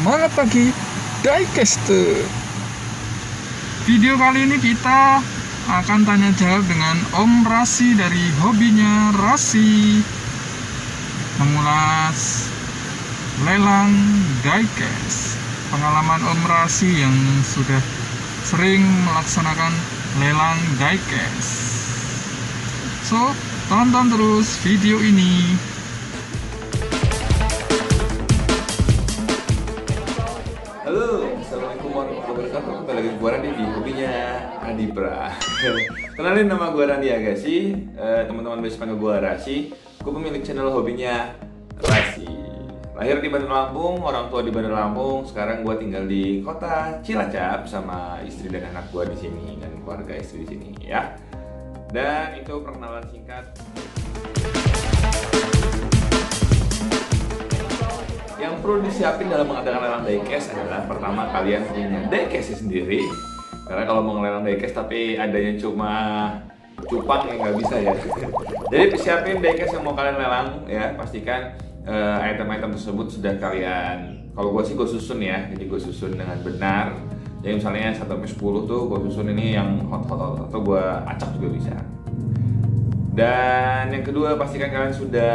Semangat pagi Diecaster. Video kali ini kita akan tanya jawab dengan Om Rasi dari Hobinya Rasi, mengulas lelang diecast. Pengalaman Om Rasi yang sudah sering melaksanakan lelang diecast. So, tonton terus video ini. Halo, assalamualaikum warahmatullahi wabarakatuh. Kembali lagi gue Randi di Hobinya Adibra. Kenalin, nama gue Randi Agassi. Teman-teman biasa panggil gue Rasi. Gue pemilik channel Hobinya Rasi. Lahir di Bandar Lampung, orang tua di Bandar Lampung. Sekarang gue tinggal di kota Cilacap sama istri dan anak gue di sini dan keluarga istri di sini ya. Dan itu perkenalan singkat. Yang perlu disiapin dalam mengadakan lelang diecast adalah pertama kalian punya diecast sendiri. Karena kalau mau ngelelang diecast tapi adanya cuma cupang ya nggak bisa ya. Jadi siapin diecast yang mau kalian lelang ya, pastikan item-item tersebut sudah kalian, kalau gue sih gue susun ya, jadi gue susun dengan benar. Jadi misalnya 1-10 tuh gue susun ini yang hot atau gue acak juga bisa. Dan yang kedua, pastikan kalian sudah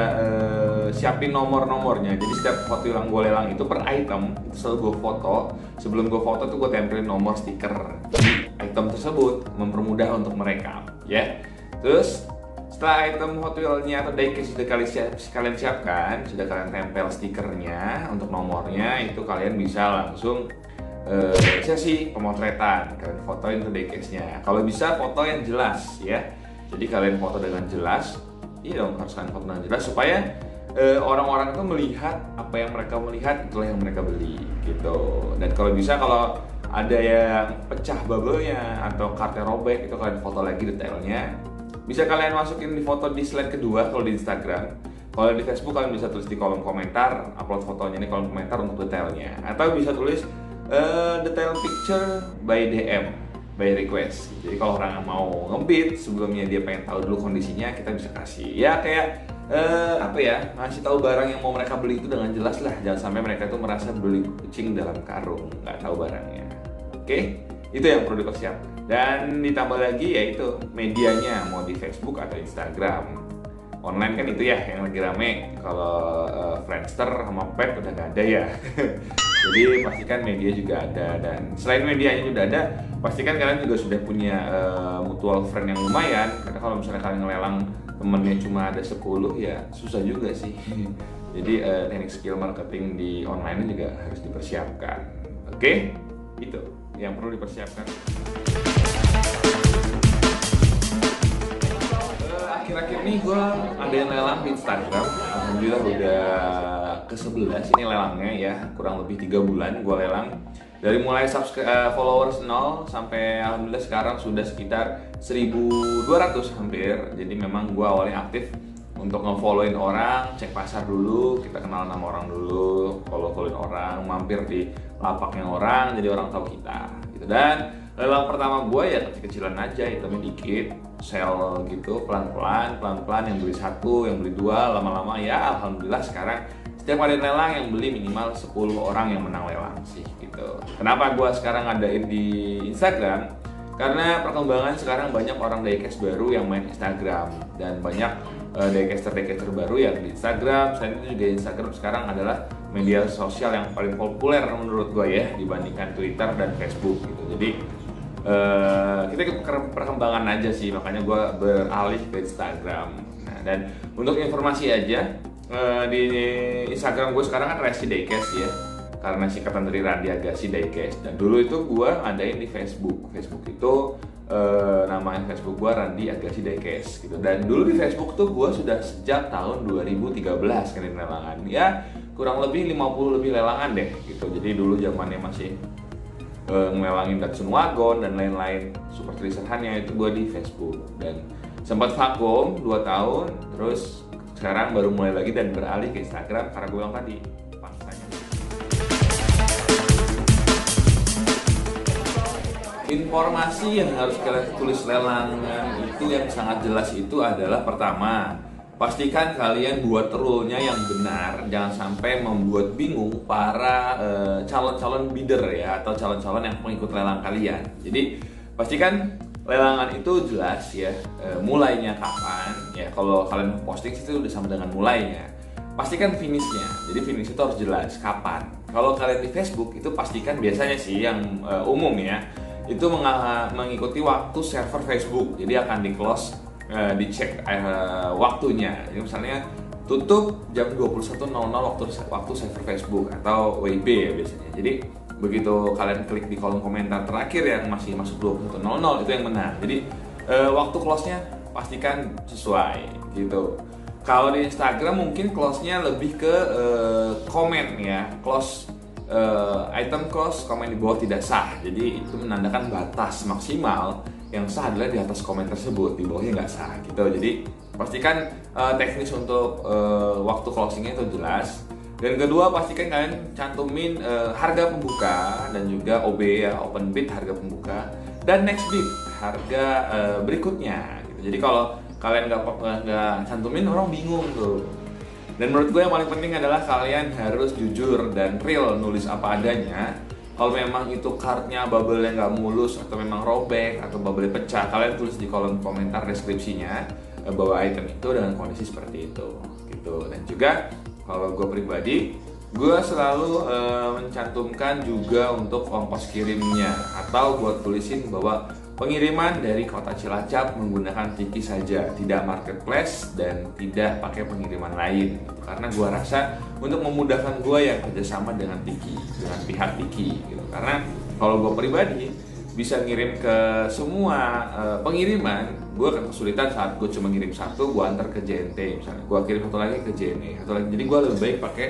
siapin nomor-nomornya. Jadi setiap foto yang gue lelang itu per item itu selalu gue foto. Sebelum gue foto tuh gue tempelin nomor stiker di item tersebut, mempermudah untuk mereka ya. Terus setelah item Hot Wheels-nya atau diecast sudah kalian siapkan, sudah kalian tempel stikernya untuk nomornya, itu kalian bisa langsung sesi pemotretan. Kalian fotoin tuh diecast-nya. Kalau bisa foto yang jelas ya. Jadi kalian foto dengan jelas, iya dong, harus kalian foto dengan jelas supaya orang-orang itu melihat apa yang mereka melihat, itulah yang mereka beli gitu. Dan kalau bisa, kalau ada yang pecah bubble-nya atau kartnya robek, itu kalian foto lagi detailnya. Bisa kalian masukin di foto di slide kedua kalau di Instagram. Kalau di Facebook kalian bisa tulis di kolom komentar, upload fotonya di kolom komentar untuk detailnya. Atau bisa tulis detail picture by DM, by request. Jadi kalau orang mau ngebit sebelumnya, dia pengen tahu dulu kondisinya, kita bisa kasih. Ya kayak ngasih tahu barang yang mau mereka beli itu dengan jelas lah. Jangan sampai mereka tuh merasa beli kucing dalam karung, nggak tahu barangnya. Oke? Itu yang perlu dipersiapkan. Dan ditambah lagi yaitu medianya, mau di Facebook atau Instagram. Online kan itu ya yang lagi rame. Kalau Friendster sama Pet udah nggak ada ya. Jadi pastikan media juga ada. Dan selain medianya sudah ada, pastikan kalian juga sudah punya mutual friend yang lumayan. Karena kalau misalnya kalian ngelelang temennya cuma ada 10, ya susah juga sih. Jadi teknik skill marketing di online juga harus dipersiapkan. Oke? Itu yang perlu dipersiapkan. Akhir-akhir ini gue adain lelang di Instagram. Alhamdulillah udah ke-11 ini lelangnya ya, kurang lebih 3 bulan gue lelang. Dari mulai followers 0 sampai alhamdulillah sekarang sudah sekitar 1.200 hampir. Jadi memang gue awalnya aktif untuk nge-followin orang, cek pasar dulu, kita kenal nama orang dulu, follow-followin orang, mampir di lapaknya orang, jadi orang tahu kita gitu. Dan lelang pertama gue ya kecil-kecilan aja, hitamnya dikit, sell gitu, pelan-pelan, yang beli 1, yang beli 2, lama-lama ya alhamdulillah sekarang setiap kali lelang yang beli minimal 10 orang yang menang lelang sih gitu. Kenapa gue sekarang ngadain di Instagram? Karena perkembangan sekarang banyak orang diecast baru yang main Instagram, dan banyak diecaster baru yang di Instagram. Selain itu juga Instagram sekarang adalah media sosial yang paling populer menurut gue ya, dibandingkan Twitter dan Facebook gitu. Jadi kita ikut perkembangan aja sih, makanya gue beralih ke Instagram. Nah, dan untuk informasi aja, di Instagram gue sekarang kan Rasi Diecast ya, karena singkatan dari Randi Agassi Diecast. Dan dulu itu gue ngadain di Facebook itu nama Facebook gue Randi Agassi Diecast gitu. Dan dulu di Facebook tuh gue sudah sejak tahun 2013 kan lelangan ya, kurang lebih 50 lebih lelangan deh gitu. Jadi dulu zamannya masih ngelelangin Datsun Wagon dan lain-lain super triserhannya, itu gue di Facebook. Dan sempat vakum 2 tahun, terus sekarang baru mulai lagi dan beralih ke Instagram karena gue bilang tadi faktanya. Informasi yang harus kalian tulis lelangan itu yang sangat jelas itu adalah pertama, pastikan kalian buat rule-nya yang benar, jangan sampai membuat bingung para calon-calon bidder ya, atau calon-calon yang mengikut lelang kalian. Jadi pastikan lelangan itu jelas ya, mulainya kapan ya. Kalau kalian posting itu udah sama dengan mulainya. Pastikan finishnya, jadi finish itu harus jelas kapan. Kalau kalian di Facebook itu pastikan, biasanya sih yang umum ya, itu mengikuti waktu server Facebook, jadi akan di close, dicek waktunya. Jadi misalnya tutup jam 21.00 waktu server Facebook atau WIB ya biasanya. Jadi begitu kalian klik di kolom komentar terakhir yang masih masuk 21.00 itu yang menang. Jadi waktu close-nya pastikan sesuai gitu. Kalau di Instagram mungkin close-nya lebih ke komen ya, close item close, komen di bawah tidak sah. Jadi itu menandakan batas maksimal, yang sah adalah di atas komen tersebut, di bawahnya nggak sah gitu. Jadi pastikan teknis untuk waktu closingnya itu jelas. Dan kedua, pastikan kalian cantumin harga pembuka dan juga OB ya, open bid harga pembuka, dan next bid harga berikutnya gitu. Jadi kalau kalian nggak cantumin, orang bingung tuh. Dan menurut gue yang paling penting adalah kalian harus jujur dan real, nulis apa adanya. Kalau memang itu cardnya bubble yang nggak mulus atau memang robek atau bubble pecah, kalian tulis di kolom komentar deskripsinya bahwa item itu dengan kondisi seperti itu gitu. Dan juga kalau gue pribadi, gue selalu mencantumkan juga untuk ongkos kirimnya, atau gue tulisin bahwa pengiriman dari kota Cilacap menggunakan Tiki saja, tidak marketplace dan tidak pakai pengiriman lain. Karena gue rasa untuk memudahkan gue yang kerjasama dengan Tiki, dengan pihak Tiki gitu. Karena kalau gue pribadi bisa ngirim ke semua pengiriman, gue akan kesulitan saat gue cuma ngirim satu, gue antar ke JNT misalnya, gue kirim satu lagi ke JNE, satu lagi. Jadi gue lebih baik pakai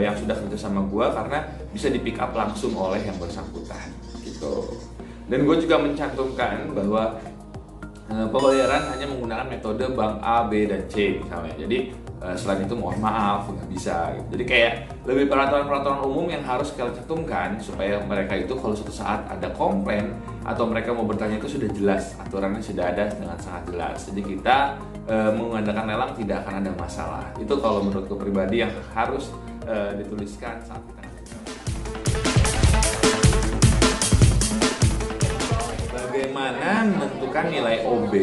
yang sudah kerja sama gue, karena bisa di pick up langsung oleh yang bersangkutan gitu. Dan gue juga mencantumkan bahwa pembayaran hanya menggunakan metode bank A, B, dan C misalnya. Jadi selain itu mohon maaf nggak bisa gitu. Jadi kayak lebih peraturan-peraturan umum yang harus kalian cantumkan, supaya mereka itu kalau suatu saat ada komplain atau mereka mau bertanya itu sudah jelas, aturannya sudah ada dengan sangat jelas. Jadi kita mengadakan lelang tidak akan ada masalah. Itu kalau menurutku pribadi yang harus dituliskan saat kita. Bagaimana menentukan nilai OB,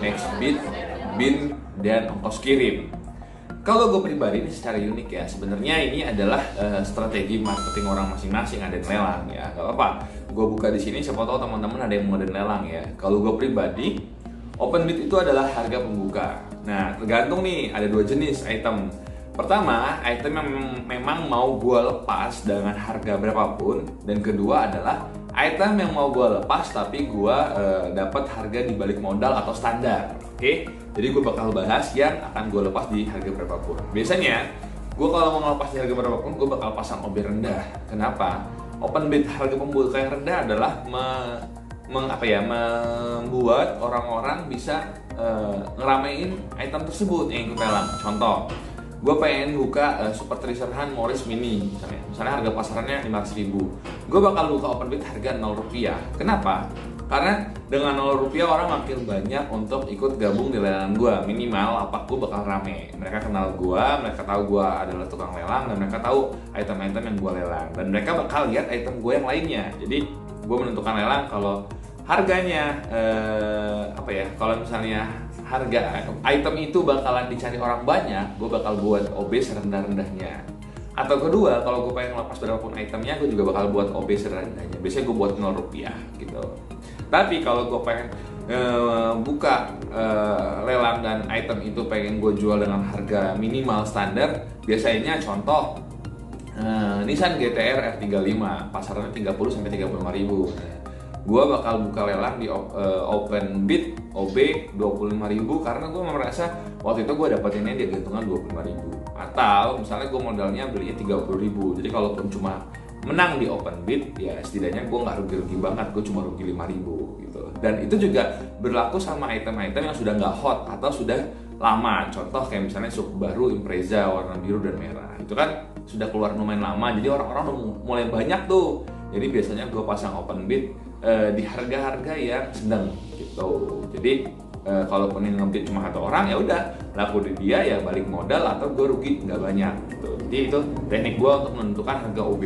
next bid, bin, dan ongkos kirim? Kalau gue pribadi ini secara unik ya, sebenarnya ini adalah strategi marketing orang masing-masing, ada yang lelang ya, gak apa-apa. Gue buka di sini, siapa tahu teman-teman ada yang mau lelang ya. Kalau gue pribadi, open bid itu adalah harga pembuka. Nah, tergantung nih, ada dua jenis item. Pertama, item yang memang mau gue lepas dengan harga berapapun, dan kedua adalah item yang mau gue lepas tapi gue dapat harga di balik modal atau standar. Oke, jadi gue bakal bahas yang akan gue lepas di harga berapapun. Biasanya gue kalau mau ngelepas di harga berapapun, gue bakal pasang OB rendah. Kenapa? Open bid harga pembuka yang rendah adalah membuat orang-orang bisa ngeramein item tersebut yang ikut lelang. Contoh, gue pengen buka Super Treasure Hunt Morris Mini misalnya harga pasarannya 500.000, gue bakal buka open bid harga 0 rupiah. Kenapa? Karena dengan 0 rupiah orang makin banyak untuk ikut gabung di lelang gue. Minimal gue bakal rame, mereka kenal gue, mereka tahu gue adalah tukang lelang, dan mereka tahu item-item yang gue lelang, dan mereka bakal lihat item gue yang lainnya. Jadi gue menentukan lelang kalau harganya kalau misalnya harga item itu bakalan dicari orang banyak, gue bakal buat OB serendah-rendahnya. Atau kedua, kalau gue pengen lepas berapapun itemnya, gue juga bakal buat OB serendah-rendahnya. Biasanya gue buat 0 rupiah gitu. Tapi kalau gue pengen buka lelang dan item itu pengen gue jual dengan harga minimal standar, biasanya contoh Nissan GT-R R35 pasarannya 30-35.000. Gue bakal buka lelang di open bid OB 25.000 karena gue merasa waktu itu gue dapetinnya di gantungan 25.000. Atau misalnya gue modalnya belinya 30.000. Jadi kalaupun cuma menang di open bid, ya setidaknya gue nggak rugi-rugi banget, gue cuma rugi 5.000 gitu. Dan itu juga berlaku sama item-item yang sudah nggak hot atau sudah lama. Contoh kayak misalnya sub baru Impreza warna biru dan merah, itu kan sudah keluar lumayan lama, jadi orang-orang udah mulai banyak tuh. Jadi biasanya gue pasang open bid di harga-harga yang sedang gitu. Jadi kalaupun yang ngebid cuma satu orang ya udah laku di dia ya balik modal atau gue rugi nggak banyak gitu. Jadi itu teknik gue untuk menentukan harga OB.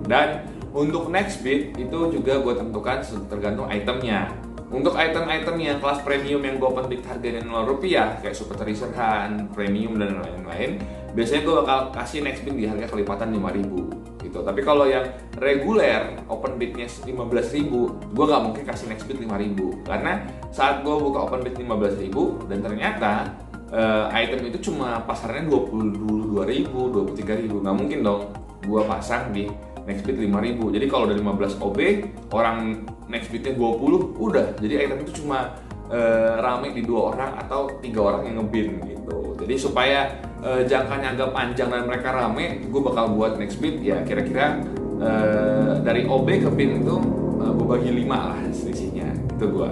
Dan untuk next bid itu juga gue tentukan tergantung itemnya. Untuk item-item yang kelas premium yang gue open bid harganya Rp0 kayak Super Treasure Hunt, premium dan lain-lain, biasanya gue bakal kasih next bid di harga kelipatan 5.000 gitu. Tapi kalau yang reguler open bidnya 15.000, gue nggak mungkin kasih next bid 5.000 karena saat gue buka open bid 15.000 dan ternyata item itu cuma pasarnya 22.000, 23.000, nggak mungkin dong gue pasang di next bid 5.000. Jadi kalau udah 15 OB, orang next bidnya 20, udah. Jadi item itu cuma rame di 2 orang atau 3 orang yang ngebid gitu. Jadi supaya jangkanya agak panjang dan mereka rame, gue bakal buat next bid ya kira-kira dari OB ke bin itu gue bagi 5 lah selisihnya. Itu gue.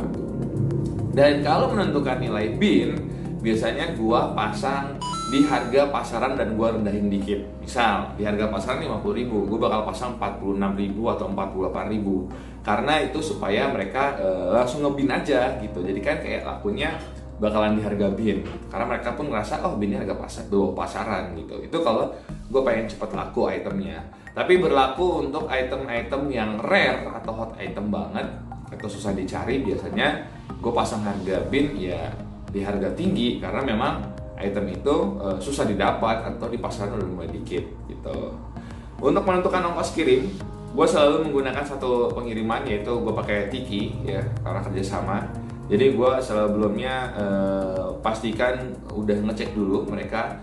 Dan kalau menentukan nilai bin, biasanya gue pasang di harga pasaran dan gue rendahin dikit. Misal di harga pasaran 50.000, gue bakal pasang 46.000 atau 48.000 karena itu supaya mereka langsung ngebin aja gitu. Jadi kan kayak lakunya bakalan di harga bin karena mereka pun ngerasa oh binnya harga pasaran gitu. Itu kalau gue pengen cepet laku itemnya. Tapi berlaku untuk item-item yang rare atau hot item banget atau susah dicari, biasanya gue pasang harga bin ya di harga tinggi karena memang item itu susah didapat atau di pasaran udah mulai dikit gitu. Untuk menentukan ongkos kirim, gue selalu menggunakan satu pengiriman yaitu gue pakai Tiki ya karena kerjasama. Jadi gue sebelumnya pastikan udah ngecek dulu mereka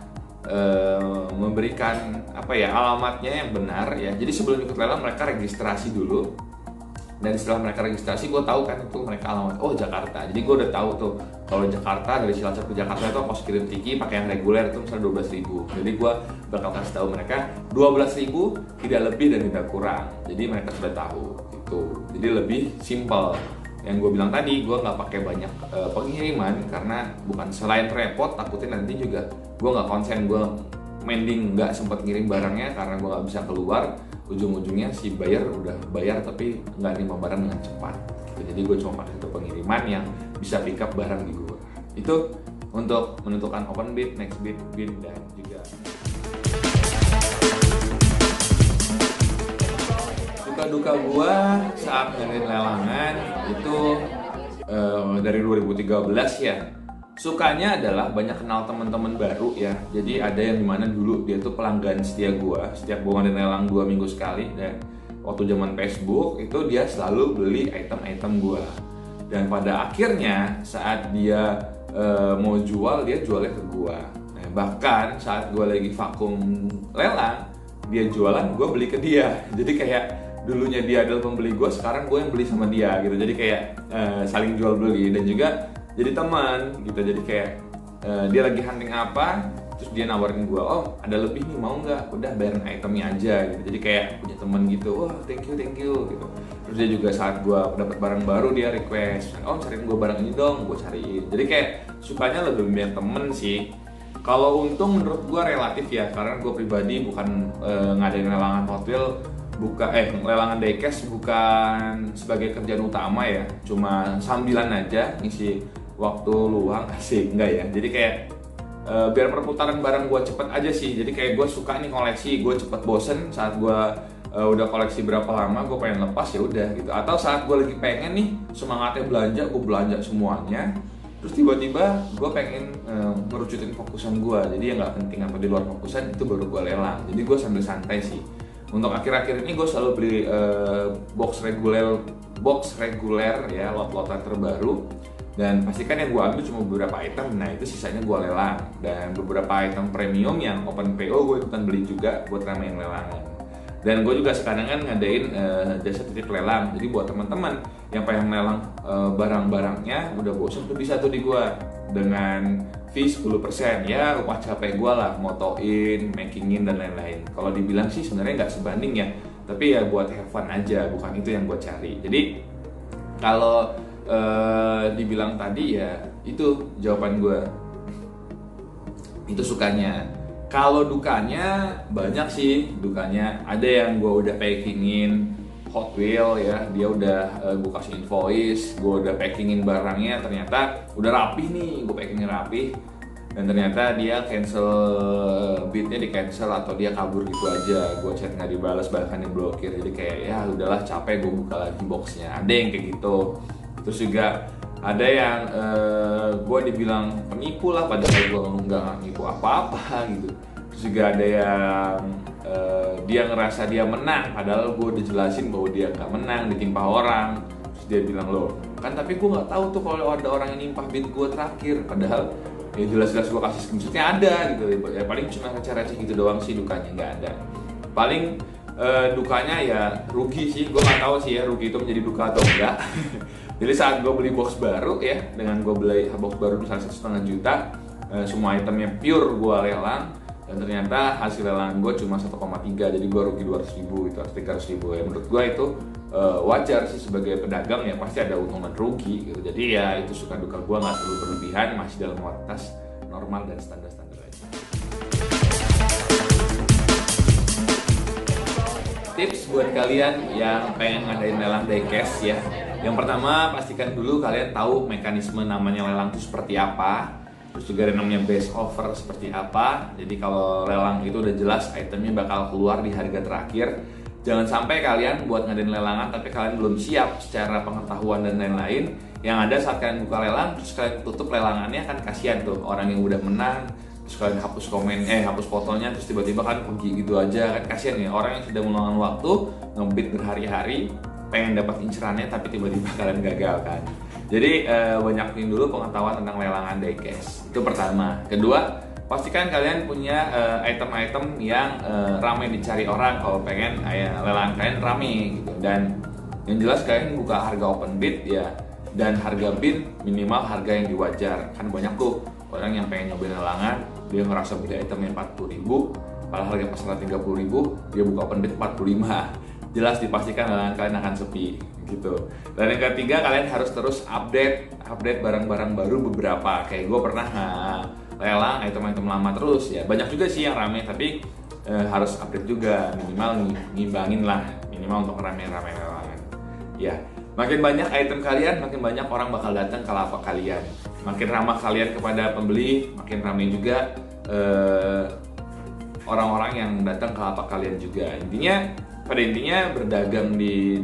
memberikan alamatnya yang benar ya. Jadi sebelum ikut lelang mereka registrasi dulu. Dan setelah mereka registrasi, gue tahu kan itu mereka alamat Jakarta. Jadi gue udah tahu tuh kalau Jakarta dari Cilacap ke Jakarta itu ongkos kirim Tiki pakai yang reguler itu misalnya 12.000. Jadi gue bakal kasih tahu mereka 12.000 tidak lebih dan tidak kurang. Jadi mereka sudah tahu itu. Jadi lebih simpel. Yang gue bilang tadi, gue nggak pakai banyak pengiriman karena bukan selain repot, takutnya nanti juga gue nggak konsen, gue mending nggak sempat ngirim barangnya karena gue nggak bisa keluar. Ujung-ujungnya si buyer udah bayar tapi nggak nerima barang dengan cepat gitu. Jadi gue cuma pakai satu pengiriman yang bisa pick up barang di gue. Itu untuk menentukan open bid, next bid, bin, dan juga suka-duka gue saat ngadain lelangan itu dari 2013 ya. Sukanya adalah banyak kenal teman-teman baru ya. Jadi ada yang dimana dulu dia tuh pelanggan setia gua. Setiap gua ngadain lelang 2 minggu sekali. Dan waktu zaman Facebook itu dia selalu beli item-item gua. Dan pada akhirnya saat dia mau jual, dia jualnya ke gua. Nah, bahkan saat gua lagi vakum lelang, dia jualan, gua beli ke dia. Jadi kayak dulunya dia adalah pembeli gua, sekarang gua yang beli sama dia gitu. Jadi kayak saling jual beli dan juga jadi teman gitu. Jadi kayak dia lagi hunting apa, terus dia nawarin gue, oh ada lebih nih mau nggak, udah bayarin itemnya aja gitu. Jadi kayak punya teman gitu, wah thank you gitu. Terus dia juga saat gue dapat barang baru dia request, oh cariin gue barang ini dong, gue cariin. Jadi kayak sukanya lebih banyak temen sih. Kalau untung menurut gue relatif ya, karena gue pribadi bukan ngadain lelangan Hot Wheels, lelangan diecast bukan sebagai kerjaan utama ya, cuma sambilan aja ngisi waktu luang. Asik enggak ya, jadi kayak biar perputaran barang gue cepet aja sih. Jadi kayak gue suka nih koleksi, gue cepet bosen saat gue udah koleksi berapa lama, gue pengen lepas ya udah gitu. Atau saat gue lagi pengen nih semangatnya belanja, gue belanja semuanya. Terus tiba-tiba gue pengen ngerucutin fokusan gue, jadi yang nggak penting apa di luar fokusan itu baru gue lelang. Jadi gue sambil santai sih. Untuk akhir-akhir ini gue selalu beli box reguler ya, lot-lotan terbaru. Dan pastikan yang gue ambil cuma beberapa item, nah itu sisanya gue lelang. Dan beberapa item premium yang open PO gue ikutan beli juga buat ramein lelangan. Dan gue juga sekarang kan ngadain jasa titip lelang. Jadi buat teman-teman yang pengen lelang barang-barangnya udah bosan tuh bisa tuh di gue dengan fee 10% ya, upah capek gue lah, motoin, makingin dan lain-lain. Kalau dibilang sih sebenarnya nggak sebanding ya, tapi ya buat have fun aja, bukan itu yang gue cari. Jadi kalau dibilang tadi ya itu jawaban gue, itu sukanya. Kalau dukanya banyak sih. Dukanya ada yang gue udah packingin Hot Wheel ya, dia udah gue kasih invoice, gue udah packingin barangnya, ternyata udah rapi nih, gue packingin rapi, dan ternyata dia cancel, bidnya di cancel atau dia kabur gitu aja. Gue chat nggak dibalas, bahkan diblokir. Jadi kayak ya udahlah, capek, gue buka lagi boxnya. Ada yang kayak gitu. Terus juga ada yang gue dibilang penipu lah, padahal gue nggak nipu apa-apa gitu. Terus juga ada yang dia ngerasa dia menang, padahal gue udah jelasin bahwa dia nggak menang, ditimpa orang. Terus dia bilang, loh kan tapi gue nggak tahu tuh kalau ada orang yang nimpah bid gue terakhir, padahal ya jelas-jelas gue kasih screenshotnya ada gitu ya. Paling cuma receh-receh gitu doang sih, dukanya nggak ada. Paling dukanya ya rugi sih, gue nggak tahu sih ya rugi itu menjadi duka atau enggak. Jadi saat gue beli box baru ya, dengan gue beli box baru misalnya 1,5 juta, semua itemnya pure gue lelang, dan ternyata hasil lelang gue cuma 1,3, jadi gue rugi 200.000 itu atau 300.000 ya. Menurut gue itu wajar sih, sebagai pedagang ya pasti ada untung dan rugi gitu. Jadi ya itu suka duka gue nggak terlalu berlebihan, masih dalam batas normal dan standar-standar aja. Tips buat kalian yang pengen ngadain lelang diecast ya. Yang pertama, pastikan dulu kalian tahu mekanisme namanya lelang itu seperti apa. Terus juga ada namanya best offer seperti apa. Jadi kalau lelang itu udah jelas itemnya bakal keluar di harga terakhir. Jangan sampai kalian buat ngadain lelangan tapi kalian belum siap secara pengetahuan dan lain-lain. Yang ada saat kalian buka lelang terus kalian tutup lelangannya, kan kasihan tuh orang yang udah menang. Terus kalian hapus hapus fotonya, terus tiba-tiba kan pergi gitu aja, kan kasihan ya orang yang sudah meluangkan waktu ngebid berhari-hari pengen dapat incerannya tapi tiba-tiba kalian gagal kan. Jadi banyakin dulu pengetahuan tentang lelangan diecast. Itu pertama. Kedua, pastikan kalian punya item-item yang ramai dicari orang kalau pengen lelangan kalian rame gitu. Dan yang jelas kalian buka harga open bid ya, dan harga bid minimal harga yang diwajar. Kan banyak tuh orang yang pengen nyobain lelangan, dia ngerasa beli itemnya 40.000, padahal harga pasar 30.000, dia buka open bid 45. Jelas dipastikan lelangan kalian akan sepi gitu. Dan yang ketiga, kalian harus terus update barang-barang baru beberapa. Kayak gue pernah lelang item-item lama terus ya. Banyak juga sih yang rame, tapi harus update juga, minimal ngimbangin lah, minimal untuk rame-rame lelangan. Ya, makin banyak item kalian, makin banyak orang bakal datang ke lapak kalian. Makin ramah kalian kepada pembeli, makin ramai juga orang-orang yang datang ke lapak kalian juga. Pada intinya berdagang di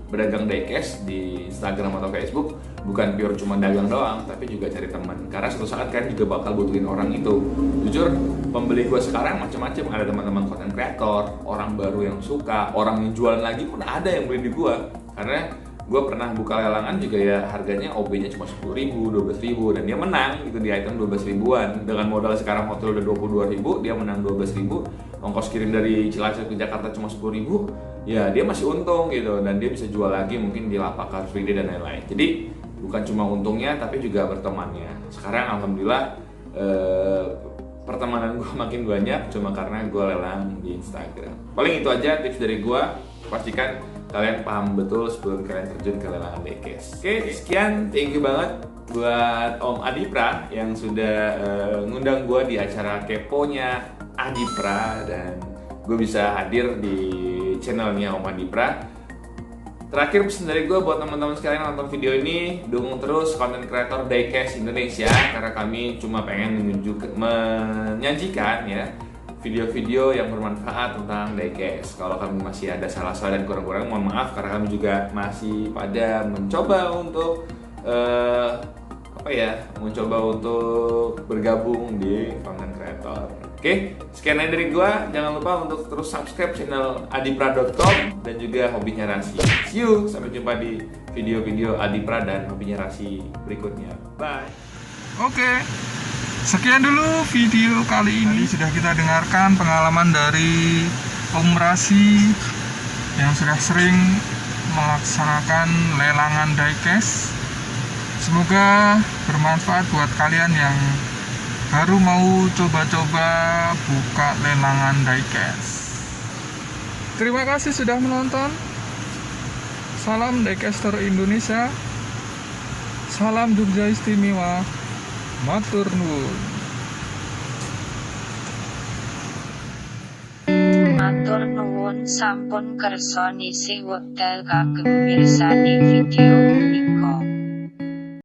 berdagang diecast di Instagram atau Facebook bukan pure cuma dagang doang, tapi juga cari teman. Karena suatu saat kan juga bakal butuhin orang itu. Jujur, pembeli gue sekarang macam-macam. Ada teman-teman content creator, orang baru yang suka, orang yang jualan lagi pun ada yang beli di gue. Karena gue pernah buka lelangan juga ya, harganya OB-nya cuma 10.000, 12.000, dan dia menang gitu di item 12.000-an. Dengan modal sekarang hotel udah 22.000, dia menang 12.000. Ongkos kirim dari Cilacap ke Jakarta cuma 10.000, ya dia masih untung gitu, dan dia bisa jual lagi mungkin di lapak Car Free Day dan lain-lain. Jadi bukan cuma untungnya tapi juga bertemannya. Sekarang alhamdulillah pertemanan gue makin banyak cuma karena gue lelang di Instagram. Paling itu aja tips dari gue. Pastikan kalian paham betul sebelum kalian terjun ke lelangan diecast. Oke, sekian, thank you banget buat Om Adipra yang sudah ngundang gue di acara keponya Adipra, dan gue bisa hadir di channelnya Om Adipra. Terakhir, pesan dari gue buat teman-teman sekalian nonton video ini, dukung terus konten kreator diecast Indonesia, karena kami cuma pengen menyajikan ya video-video yang bermanfaat tentang diecast. Kalau kami masih ada salah-salah dan kurang-kurang, mohon maaf, karena kami juga masih pada mencoba untuk mencoba untuk bergabung di konten kreator. Oke, sekian dari gua. Jangan lupa untuk terus subscribe channel adipra.com dan juga Hobinya Rasi. See you, sampai jumpa di video-video Adipra dan Hobinya Rasi berikutnya. Bye. Oke, sekian dulu video kali ini. Sudah kita dengarkan pengalaman dari Om Rasi yang sudah sering melaksanakan lelangan diecast. Semoga bermanfaat buat kalian yang baru mau coba-coba buka lelangan diecast. Terima kasih sudah menonton. Salam diecaster Indonesia. Salam Jogja Istimewa. Matur nuwun. Matur nuwun. nuwun sampun kersa nisih wekdal kagem mirsani video